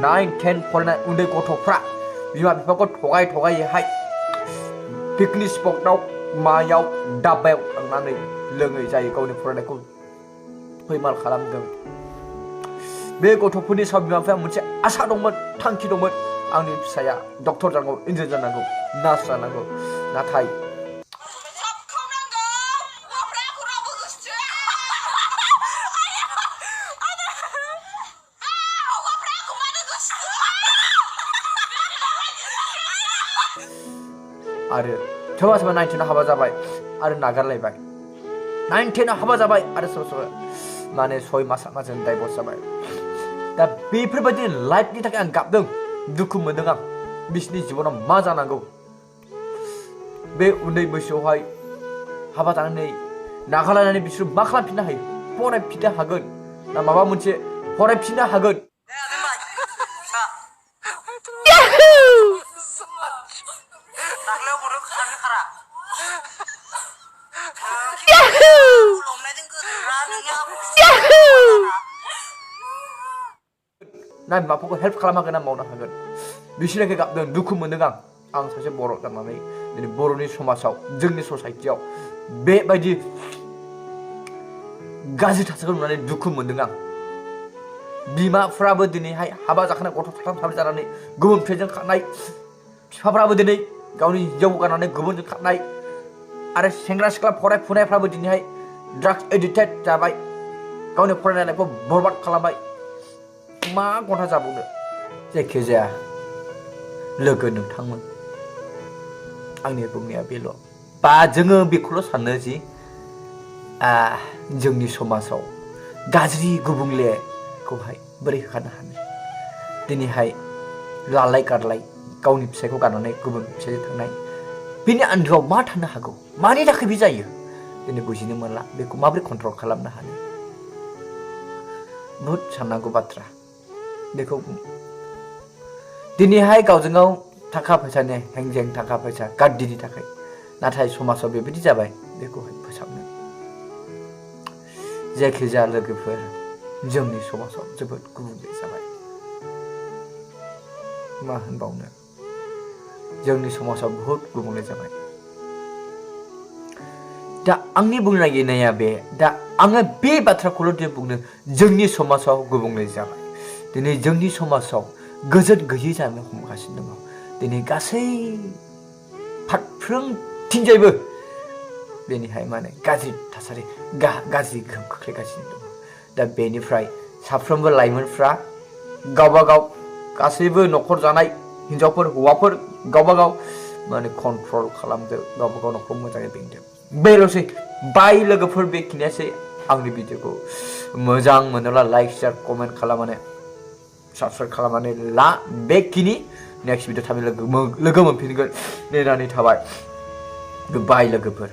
9, 10 फरायनाय उन्दै गथ'फ्रा बिमा बिफाखौ थगायहाय पिकनिक स्पटआव मायाव दाब्बायाव थांनानै लोङै जायै गावनि फरायनायखौ फैमाल खालामदों। बे गथ'फोरनि सायाव बिमा बिफाया मोनसे आसा दंमोन, थांखि दंमोन, आंनि फिसाया डक्टर जानांगौ, इन्जिनियार जानांगौ, नार्स जानांगौ। नाथाय आरो सोरबा सोरबा 19 हाबा जाबाय आरो नागारलायबाय, 19 हाबा जाबाय आरो सोरबा सोरबा माने 6 मास 7 मासजों डाइभर्स जाबाय। दा बेफोरबायदि लाइफनि थाखाय आं गाबदों, दुखु मोनदों आं। बिसोरनि जिबनाव मा जानांगौ? बे उन्दै बैसोआवहाय हाबा जानानै नागारलायनानै बिसोर मा खालामफिननो हायो? फरायफिननो हागोन ना माबा मोनसे फरायफिननो हागोन? ना बिमाफोरखौ हेल्प खालामनो मावनो हागोन? बिसोरनिखौ गाबदों, दुखु मोनदों आं सासे बर' जानानै दिनै बर'नि समाजाव, जोंनि ससाइटियाव बेबायदि गाज्रि थासारिखौ नुनानै दुखु मोनदों आं। बिमाफ्राबो दिनैहाय हाबा जाखानाय गथ' साथाम जानानै गुबुन फिसायजों खारनाय, बिफाफ्राबो दिनै गावनि हिन्जावखौ गारनानै गुबुनजों खारनाय, आरो सेंग्रा सिख्ला फरायफुनायफ्राबो दिनैहाय ड्राग्स एडिक्टेड जाबाय, गावनि फरायनायखौ बरबाद खालामबाय। मा गथा जाबावनो? जायखिजाया लोगो नोंथांमोन, आंनि बुंनाया बेल'। बा जोङो बेखौल' सानो जि जोंनि समाजाव गाज्रि गुबुंलेखौहाय बोरै होखारनो हानो? दिनैहाय लालाय गारलाय, गावनि फिसायखौ गारनानै गुबुन फिसायजों थांनाय, बेनि आन्दोआव मा थानो हागौ? मानि थाखाय बे जायो? दिनै बुजिनो मोनला। बेखौ माबोरै कन्ट्रल खालामनो हानो? बुहुद साननांगौ बाथ्रा। बेखौ दिनैहाय गावजों गाव थाखा फैसानि हेंजें, थाखा फैसा गाद्दिनि थाखाय, नाथाय समाजाव बेबायदि जाबाय। बेखौहाय फोसाबनो जायखिजाया लोगोफोर, जोंनि समाजाव जोबोद गुबुंले जाबाय। मा होनबावनो? जोंनि समाजाव बुहुद गुबुंले जाबाय। दा आंनि बुंनो नागिरनाया बे, दा आङो बे बाथ्राखौल' बुंनो, जोंनि समाजाव गुबुंले जाबाय। दिनै जोंनि समाजाव गोजोन गैयै जानो हमगासिनो दङ। दिनै गासै फारफ्रोमथिंजायबो बेनिहाय माने गाज्रि थासारि, गाज्रि गोहोम खोख्लैगासिनो दङ। दा बेनिफ्राय साफ्रोमबो लाइमोनफ्रा गावबा गाव, गासैबो न'खर जानाय हिन्जावफोर हौवाफोर गावबा गाव माने कन्ट्रल खालामदो, गावबा गाव न'खर मोजाङै बेंदो। बेल'सै। बाय लोगोफोर, बेखिनियासै आंनि भिडिअखौ। मोजां मोनोब्ला लाइक, शेयार, कमेन्ट खालामनानै साबस्क्राइब खालामनानै ला। बेखिनि नेक्स्ट भिडिअ थाबै लोगो मोनफिनगोन नेनानै थाबाय। बाय लोगोफोर।